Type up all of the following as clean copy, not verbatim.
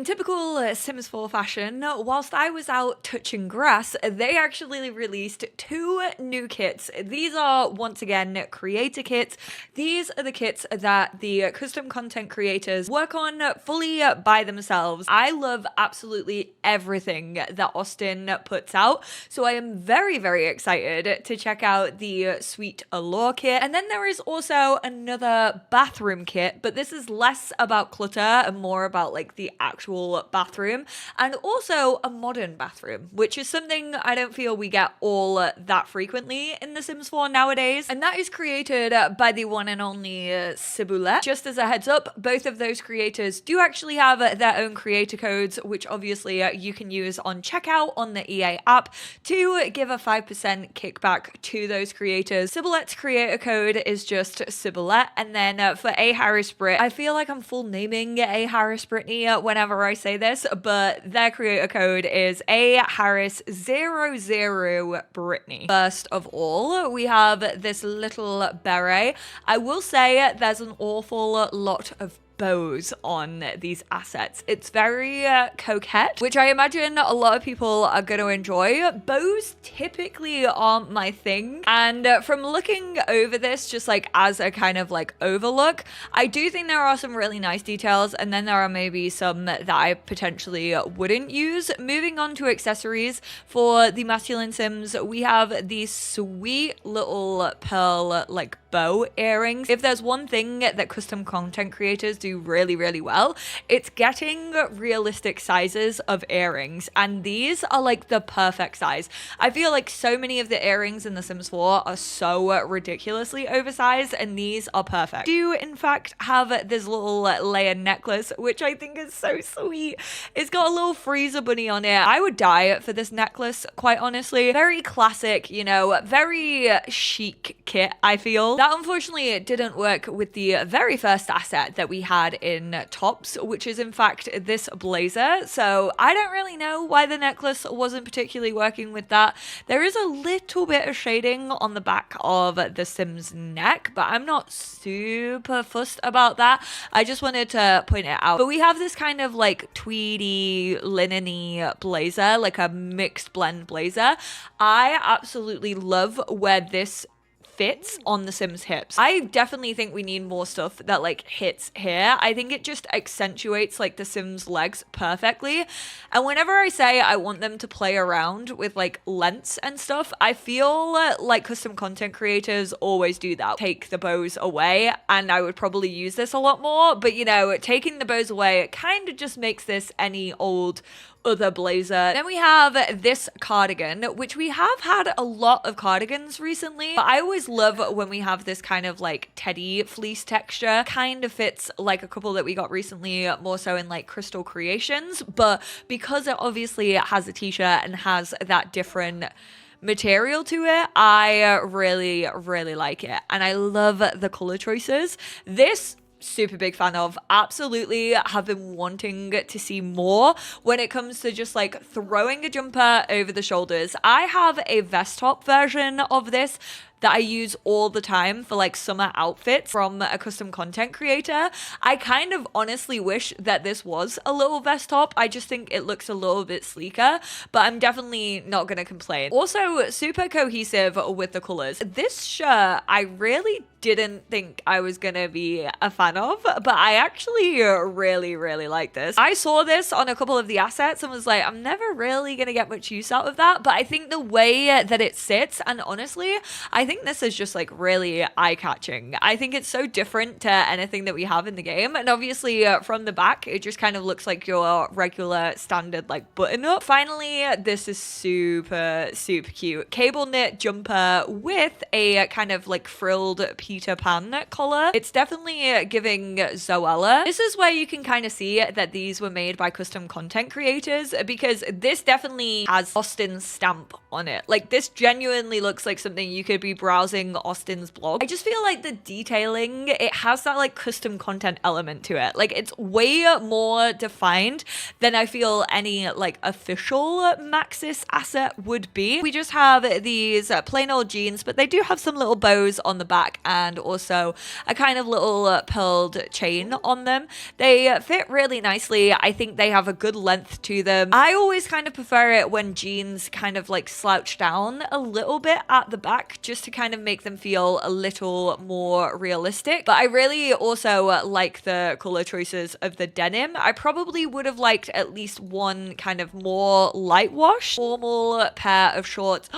In typical Sims 4 fashion, whilst I was out touching grass, they actually released 2 new kits. These are, once again, creator kits. These are the kits that the custom content creators work on fully by themselves. I love absolutely everything that Austin puts out, so I am very, very excited to check out the Sweet Allure kit. And then there is also another bathroom kit, but this is less about clutter and more about like the actual bathroom, and also a modern bathroom, which is something I don't feel we get all that frequently in The Sims 4 nowadays. And that is created by the one and only SYBOULETTE. Just as a heads up, both of those creators do actually have their own creator codes, which obviously you can use on checkout on the EA app to give a 5% kickback to those creators. SYBOULETTE's creator code is just SYBOULETTE, and then for AHARRIS00BRITNEY, I feel like I'm full naming AHARRIS00BRITNEY whenever I say this, but their creator code is AHARRIS00BRITNEY. First of all, we have this little beret. I will say there's an awful lot of bows on these assets. It's very coquette, which I imagine a lot of people are going to enjoy. Bows typically aren't my thing, and from looking over this just like as a kind of like overlook, I do think there are some really nice details, and then there are maybe some that I potentially wouldn't use. Moving on to accessories for the masculine Sims, we have these sweet little pearl like bow earrings. If there's one thing that custom content creators do really, really well, it's getting realistic sizes of earrings, and these are like the perfect size. I feel like so many of the earrings in The Sims 4 are so ridiculously oversized, and these are perfect. Do in fact have this little layered necklace, which I think is so sweet. It's got a little freezer bunny on it. I would die for this necklace, quite honestly. Very classic, you know, very chic kit, I feel. That unfortunately didn't work with the very first asset that we had in tops, which is in fact this blazer. So I don't really know why the necklace wasn't particularly working with that. There is a little bit of shading on the back of the Sim's neck, but I'm not super fussed about that. I just wanted to point it out. But we have this kind of like tweedy, linen-y blazer, like a mixed blend blazer. I absolutely love where this fits on the Sims hips. I definitely think we need more stuff that like hits here. I think it just accentuates like the Sims legs perfectly. And whenever I say I want them to play around with like lengths and stuff, I feel like custom content creators always do that. Take the bows away, and I would probably use this a lot more, but you know, taking the bows away, it kind of just makes this any old other blazer. Then we have this cardigan, which we have had a lot of cardigans recently, but I always love when we have this kind of like teddy fleece texture. Kind of fits like a couple that we got recently, more so in like Crystal Creations, but because it obviously has a t-shirt and has that different material to it, I really, really like it, and I love the color choices. This super big fan of. Absolutely have been wanting to see more when it comes to just like throwing a jumper over the shoulders. I have a vest top version of this that I use all the time for like summer outfits from a custom content creator. I kind of honestly wish that this was a little vest top. I just think it looks a little bit sleeker, but I'm definitely not gonna complain. Also, super cohesive with the colors. This shirt, I really didn't think I was gonna be a fan of, but I actually really, really like this. I saw this on a couple of the assets and was like, I'm never really gonna get much use out of that, but I think the way that it sits, and honestly, I think this is just like really eye-catching. I think it's so different to anything that we have in the game, and obviously from the back, it just kind of looks like your regular standard like button-up. Finally, this is super, super cute. Cable knit jumper with a kind of like frilled Peter Pan collar. It's definitely giving Zoella. This is where you can kind of see that these were made by custom content creators, because this definitely has Austin's stamp on it. Like, this genuinely looks like something you could be browsing Austin's blog, I just feel like the detailing, it has that like custom content element to it. Like it's way more defined than I feel any like official Maxis asset would be. We just have these plain old jeans, but they do have some little bows on the back and also a kind of little pearled chain on them. They fit really nicely. I think they have a good length to them. I always kind of prefer it when jeans kind of like slouch down a little bit at the back just to kind of make them feel a little more realistic. But I really also like the color choices of the denim. I probably would have liked at least one kind of more light wash formal pair of shorts.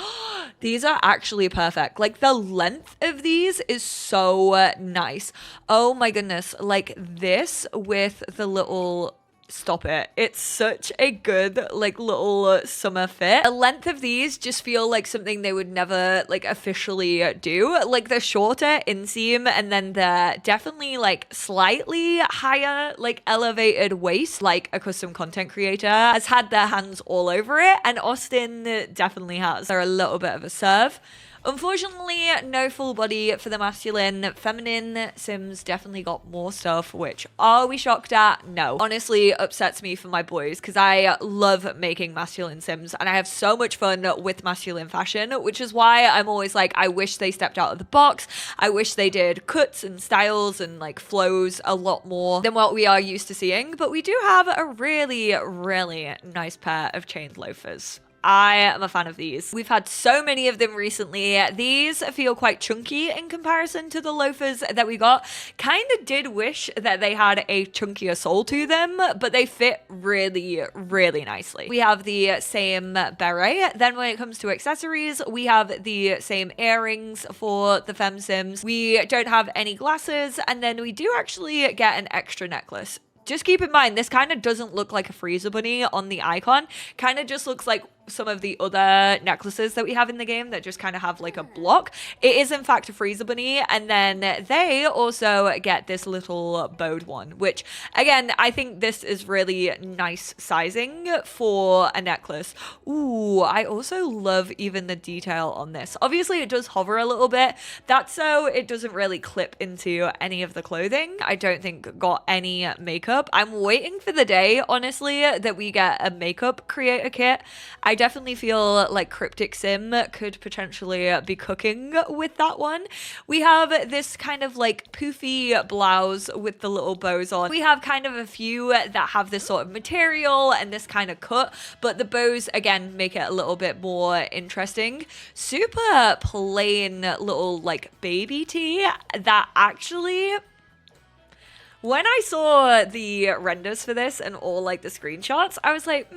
These are actually perfect. Like the length of these is so nice. Oh my goodness. Like this with the little, stop it. It's such a good like little summer fit. The length of these just feel like something they would never like officially do. Like they're shorter inseam and then they're definitely like slightly higher like elevated waist, like a custom content creator has had their hands all over it, and Austin definitely has. They're a little bit of a serve. Unfortunately, no full body for the masculine. Feminine Sims definitely got more stuff, which are we shocked at? No. Honestly, upsets me for my boys because I love making masculine Sims and I have so much fun with masculine fashion, which is why I'm always like, I wish they stepped out of the box. I wish they did cuts and styles and like flows a lot more than what we are used to seeing. But we do have a really, really nice pair of chained loafers. I am a fan of these. We've had so many of them recently. These feel quite chunky in comparison to the loafers that we got. Kind of did wish that they had a chunkier sole to them, but they fit really, really nicely. We have the same beret. Then when it comes to accessories, we have the same earrings for the Fem Sims. We don't have any glasses, and then we do actually get an extra necklace. Just keep in mind, this kind of doesn't look like a freezer bunny on the icon. Kind of just looks like some of the other necklaces that we have in the game that just kind of have like a block. It is in fact a freezer bunny, and then they also get this little bowed one, which again, I think this is really nice sizing for a necklace. Ooh, I also love even the detail on this. Obviously it does hover a little bit. That's so it doesn't really clip into any of the clothing. I don't think got any makeup. I'm waiting for the day, honestly, that we get a makeup creator kit. I definitely feel like Cryptic Sim could potentially be cooking with that one. We have this kind of like poofy blouse with the little bows on. We have kind of a few that have this sort of material and this kind of cut, but the bows again make it a little bit more interesting. Super plain little like baby tee that actually, when I saw the renders for this and all like the screenshots, I was like,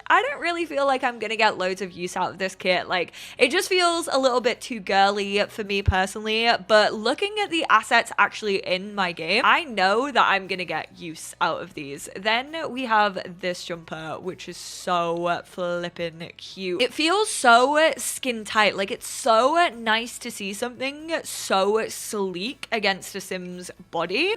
I don't really feel like I'm gonna get loads of use out of this kit. Like, it just feels a little bit too girly for me personally, but looking at the assets actually in my game, I know that I'm gonna get use out of these. Then we have this jumper, which is so flippin' cute. It feels so skin tight. Like, it's so nice to see something so sleek against a Sim's body.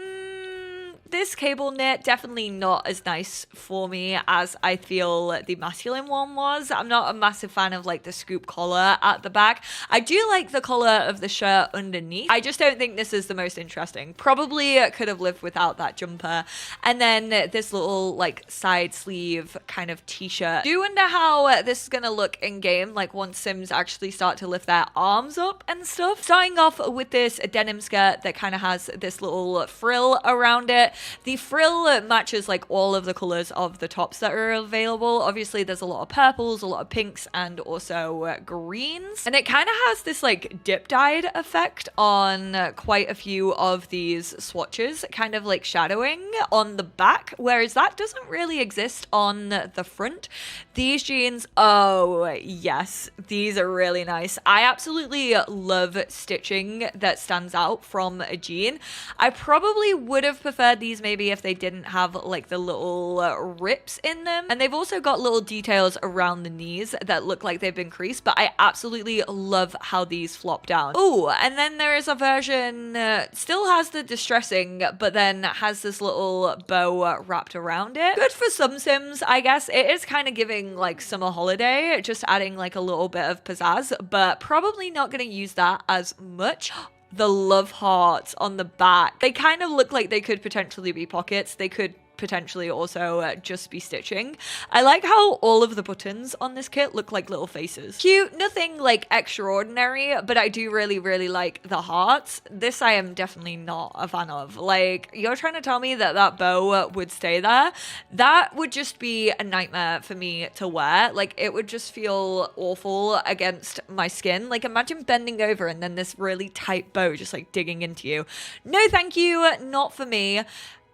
This cable knit definitely not as nice for me as I feel the masculine one was. I'm not a massive fan of like the scoop collar at the back. I do like the collar of the shirt underneath. I just don't think this is the most interesting. Probably could have lived without that jumper. And then this little like side sleeve kind of t-shirt. Do wonder how this is gonna look in game, like once Sims actually start to lift their arms up and stuff. Starting off with this denim skirt that kind of has this little frill around it. The frill matches like all of the colors of the tops that are available. Obviously there's a lot of purples, a lot of pinks, and also greens, and it kind of has this like dip dyed effect on quite a few of these swatches, kind of like shadowing on the back, whereas that doesn't really exist on the front. These jeans, oh yes, these are really nice. I absolutely love stitching that stands out from a jean. I probably would have preferred these maybe if they didn't have like the little rips in them. And they've also got little details around the knees that look like they've been creased, but I absolutely love how these flop down. Oh, and then there is a version, still has the distressing, but then has this little bow wrapped around it. Good for some Sims, I guess. It is kind of giving like summer holiday, just adding like a little bit of pizzazz, but probably not going to use that as much. The love hearts on the back, they kind of look like they could potentially be pockets. They could potentially also just be stitching. I like how all of the buttons on this kit look like little faces. Cute, nothing like extraordinary, but I do really like the hearts. This I am definitely not a fan of. Like, you're trying to tell me that that bow would stay there? That would just be a nightmare for me to wear. Like, it would just feel awful against my skin. Like, imagine bending over and then this really tight bow just like digging into you. No thank you, not for me.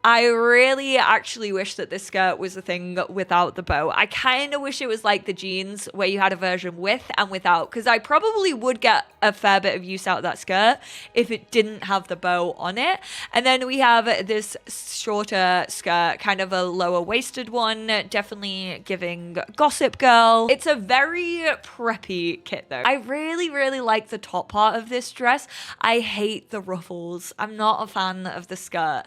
I really actually wish that this skirt was a thing without the bow. I kind of wish it was like the jeans where you had a version with and without, because I probably would get a fair bit of use out of that skirt if it didn't have the bow on it. And then we have this shorter skirt, kind of a lower waisted one, definitely giving Gossip Girl. It's a very preppy kit though. I really like the top part of this dress. I hate the ruffles. I'm not a fan of the skirt.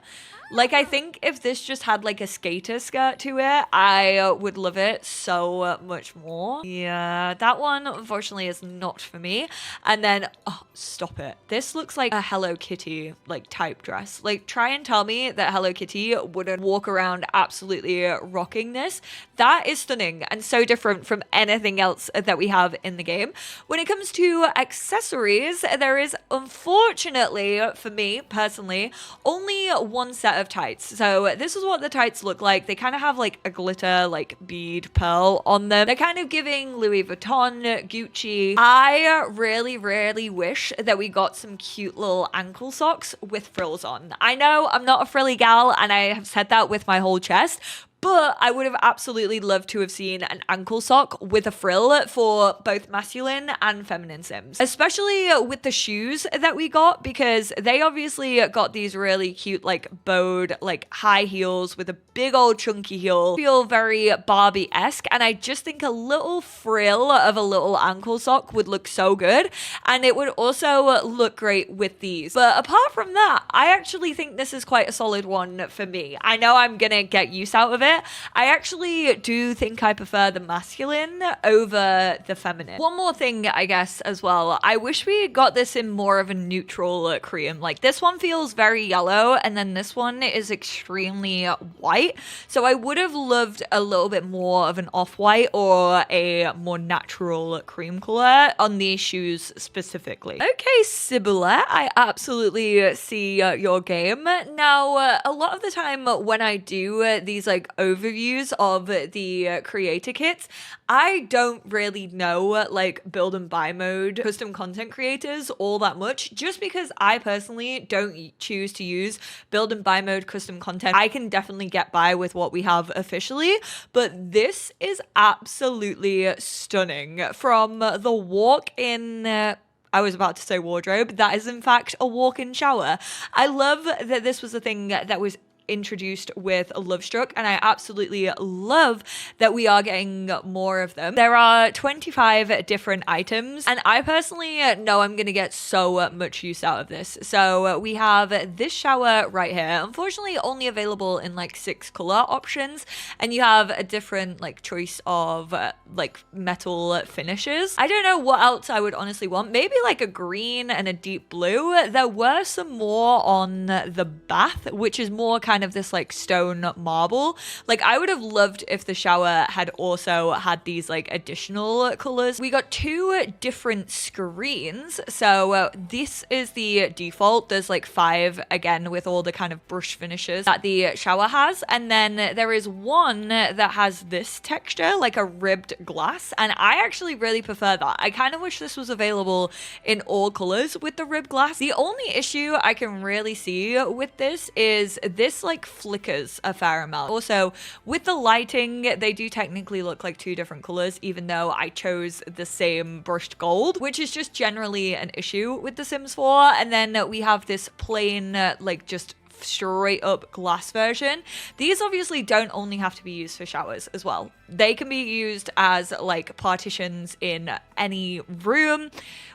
Like, I think if this just had like a skater skirt to it, I would love it so much more. Yeah, that one unfortunately is not for me. And then, oh, stop it. This looks like a Hello Kitty like type dress. Like, try and tell me that Hello Kitty wouldn't walk around absolutely rocking this. That is stunning and so different from anything else that we have in the game. When it comes to accessories, there is unfortunately, for me personally, only one set of tights. So this is what the tights look like. They kind of have like a glitter like bead pearl on them. They're kind of giving Louis Vuitton, Gucci. I really wish that we got some cute little ankle socks with frills on. I know I'm not a frilly gal and I have said that with my whole chest, but I would have absolutely loved to have seen an ankle sock with a frill for both masculine and feminine Sims. Especially with the shoes that we got, because they obviously got these really cute like bowed like high heels with a big old chunky heel. Feel very Barbie-esque, and I just think a little frill of a little ankle sock would look so good, and it would also look great with these. But apart from that, I actually think this is quite a solid one for me. I know I'm gonna get use out of it. I actually do think I prefer the masculine over the feminine. One more thing, I guess, as well. I wish we got this in more of a neutral cream. Like, this one feels very yellow, and then this one is extremely white. So I would have loved a little bit more of an off-white or a more natural cream color on these shoes specifically. Okay, Syboulette, I absolutely see your game. Now, a lot of the time when I do these like overviews of the creator kits, I don't really know like build and buy mode custom content creators all that much, just because I personally don't choose to use build and buy mode custom content. I can definitely get by with what we have officially, but this is absolutely stunning. From the walk-in I was about to say wardrobe. That is in fact a walk-in shower. I love that this was a thing that was introduced with Love Struck, and I absolutely love that we are getting more of them. There are 25 different items, and I personally know I'm gonna get so much use out of this. So we have this shower right here, unfortunately only available in like 6 color options, and you have a different like choice of like metal finishes. I don't know what else I would honestly want. Maybe like a green and a deep blue. There were some more on the bath, which is more kind of this like stone marble. Like, I would have loved if the shower had also had these like additional colors. We got 2 different screens. So this is the default. There's like 5 again with all the kind of brush finishes that the shower has, and then there is one that has this texture, like a ribbed glass, and I actually really prefer that. I kind of wish this was available in all colors with the ribbed glass. The only issue I can really see with this is this like flickers a fair amount. Also, with the lighting, they do technically look like 2 different colors, even though I chose the same brushed gold, which is just generally an issue with The Sims 4. And then we have this plain like just straight up glass version. These obviously don't only have to be used for showers as well. They can be used as like partitions in any room.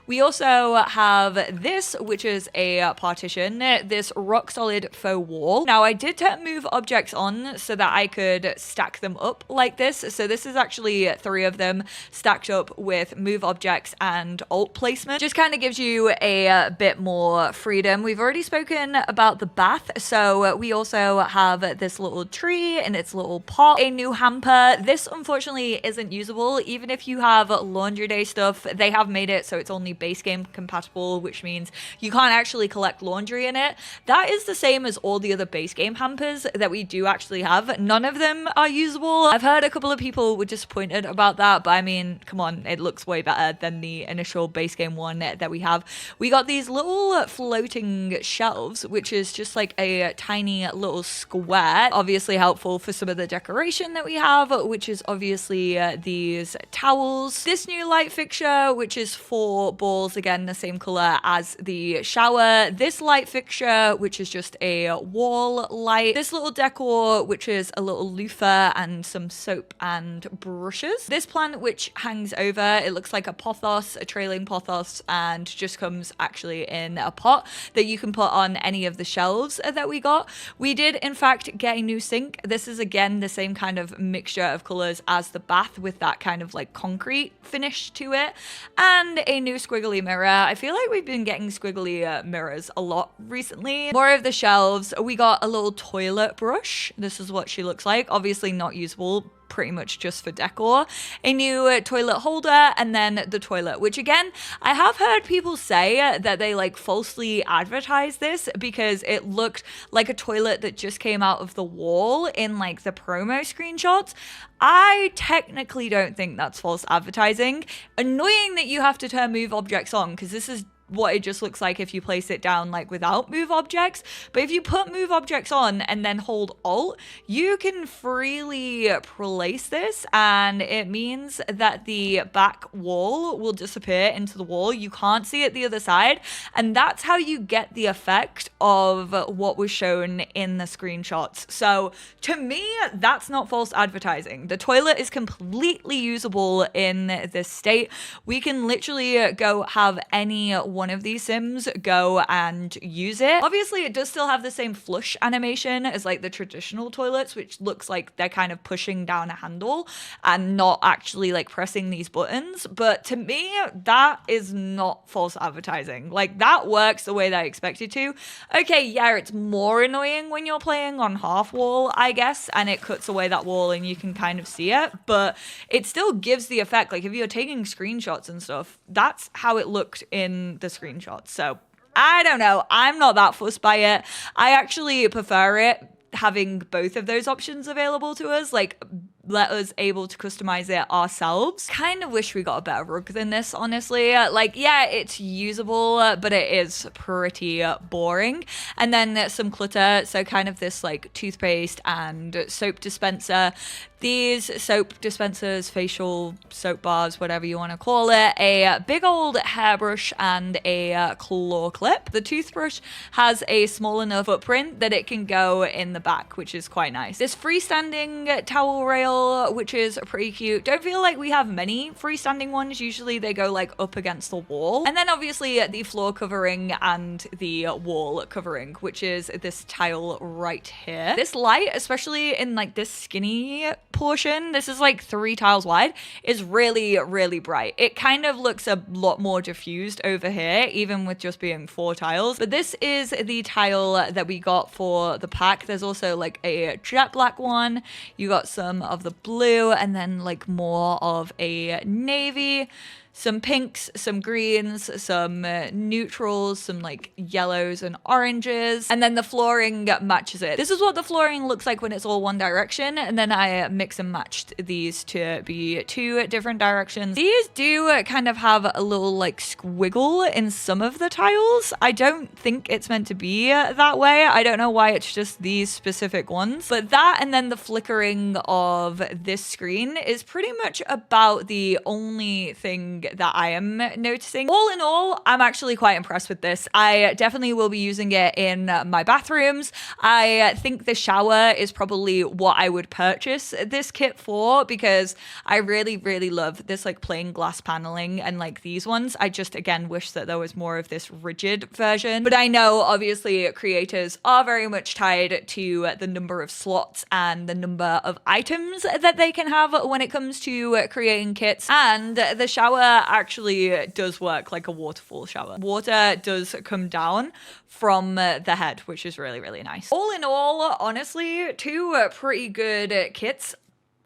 We also have this, which is a partition, this rock solid faux wall. Now I did move objects on so that I could stack them up like this. So this is actually 3 of them stacked up with move objects and alt placement. Just kind of gives you a bit more freedom. We've already spoken about the bath. So we also have this little tree in its little pot, a new hamper. This unfortunately isn't usable. Even if you have laundry day stuff, they have made it so it's only base game compatible, which means you can't actually collect laundry in it. That is the same as all the other base game hampers that we do actually have. None of them are usable. I've heard a couple of people were disappointed about that, but I mean, come on, it looks way better than the initial base game one that we have. We got these little floating shelves, which is just like a tiny little square, obviously helpful for some of the decoration that we have, which is obviously these towels. This new light fixture, which is 4 balls, again the same color as the shower. This light fixture, which is just a wall light. This little decor, which is a little loofah and some soap and brushes. This plant, which hangs over, it looks like a pothos, a trailing pothos, and just comes actually in a pot that you can put on any of the shelves that we got. We did in fact get a new sink. This is again the same kind of mixture of colors as the bath with that kind of like concrete finish to it, and a new squiggly mirror. I feel like we've been getting squiggly mirrors a lot recently. More of the shelves. We got a little toilet brush. This is what she looks like. Obviously not usable, pretty much just for decor. A new toilet holder, and then the toilet, which again, I have heard people say that they like falsely advertise this because it looked like a toilet that just came out of the wall in like the promo screenshots. I technically don't think that's false advertising. Annoying that you have to turn move objects on, because this is what it just looks like if you place it down like without move objects. But if you put move objects on and then hold alt, you can freely place this, and it means that the back wall will disappear into the wall. You can't see it the other side, and that's how you get the effect of what was shown in the screenshots. So to me, that's not false advertising. The toilet is completely usable in this state. We can literally go have any one of these Sims go and use it. Obviously, it does still have the same flush animation as like the traditional toilets, which looks like they're kind of pushing down a handle and not actually like pressing these buttons. But to me, that is not false advertising. Like, that works the way that I expect it to. Okay, yeah, it's more annoying when you're playing on half wall, I guess, and it cuts away that wall and you can kind of see it, but it still gives the effect. Like, if you're taking screenshots and stuff, that's how it looked in the screenshots. So I don't know, I'm not that fussed by it. I actually prefer it having both of those options available to us, like let us able to customize it ourselves. Kind of wish we got a better rug than this, honestly. Like, yeah, it's usable, but it is pretty boring. And then some clutter, so kind of this like toothpaste and soap dispenser. These soap dispensers, facial soap bars, whatever you want to call it, a big old hairbrush and a claw clip. The toothbrush has a small enough footprint that it can go in the back, which is quite nice. This freestanding towel rail, which is pretty cute. Don't feel like we have many freestanding ones. Usually they go like up against the wall. And then obviously the floor covering and the wall covering, which is this tile right here. This light, especially in like this skinny portion, this is like 3 tiles wide, is really, really bright. It kind of looks a lot more diffused over here, even with just being 4 tiles. But this is the tile that we got for the pack. There's also like a jet black one. You got some of the blue, and then like more of a navy, some pinks, some greens, some neutrals, some like yellows and oranges, and then the flooring matches it. This is what the flooring looks like when it's all one direction, and then I mix and matched these to be 2 different directions. These do kind of have a little like squiggle in some of the tiles. I don't think it's meant to be that way. I don't know why it's just these specific ones, but that and then the flickering of this screen is pretty much about the only thing that I am noticing. All in all, I'm actually quite impressed with this. I definitely will be using it in my bathrooms. I think the shower is probably what I would purchase this kit for, because I really, really love this like plain glass paneling, and like these ones, I just again wish that there was more of this rigid version. But I know obviously creators are very much tied to the number of slots and the number of items that they can have when it comes to creating kits. And the shower actually does work like a waterfall shower. Water does come down from the head, which is really, really nice. All in all, honestly, two pretty good kits.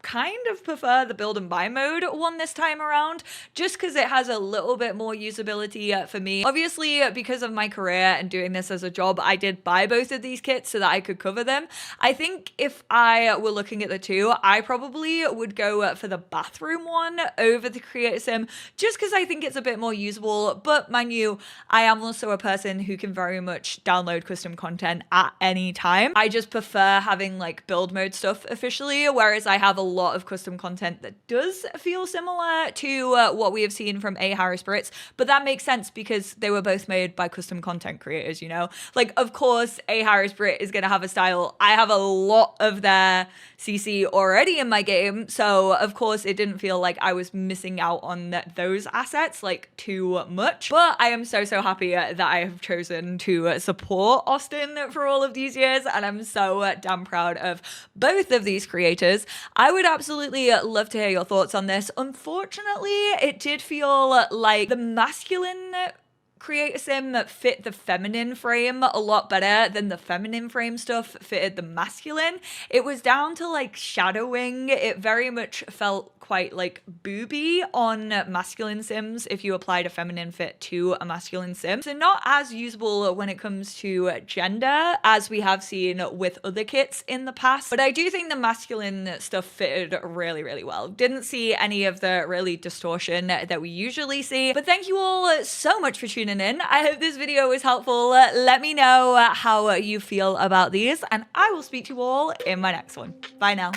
Kind of prefer the build and buy mode one this time around, just because it has a little bit more usability for me. Obviously, because of my career and doing this as a job, I did buy both of these kits so that I could cover them. I think if I were looking at the two, I probably would go for the bathroom one over the Creator Sim, just because I think it's a bit more usable. But mind you, I am also a person who can very much download custom content at any time. I just prefer having like build mode stuff officially, whereas I have a lot of custom content that does feel similar to what we have seen from AHARRIS00BRITNEY, but that makes sense because they were both made by custom content creators, you know? Like, of course, AHARRIS00BRITNEY is gonna have a style. I have a lot of their CC already in my game, so of course it didn't feel like I was missing out on those assets like too much. But I am so happy that I have chosen to support Austin for all of these years, and I'm so damn proud of both of these creators. I would absolutely love to hear your thoughts on this. Unfortunately, it did feel like the masculine Creator Sim fit the feminine frame a lot better than the feminine frame stuff fitted the masculine. It was down to like shadowing. It very much felt quite like booby on masculine sims if you applied a feminine fit to a masculine sim. So not as usable when it comes to gender as we have seen with other kits in the past. But I do think the masculine stuff fitted really, really well. Didn't see any of the really distortion that we usually see. But thank you all so much for tuning in. I hope this video was helpful. Let me know how you feel about these, and I will speak to you all in my next one. Bye now.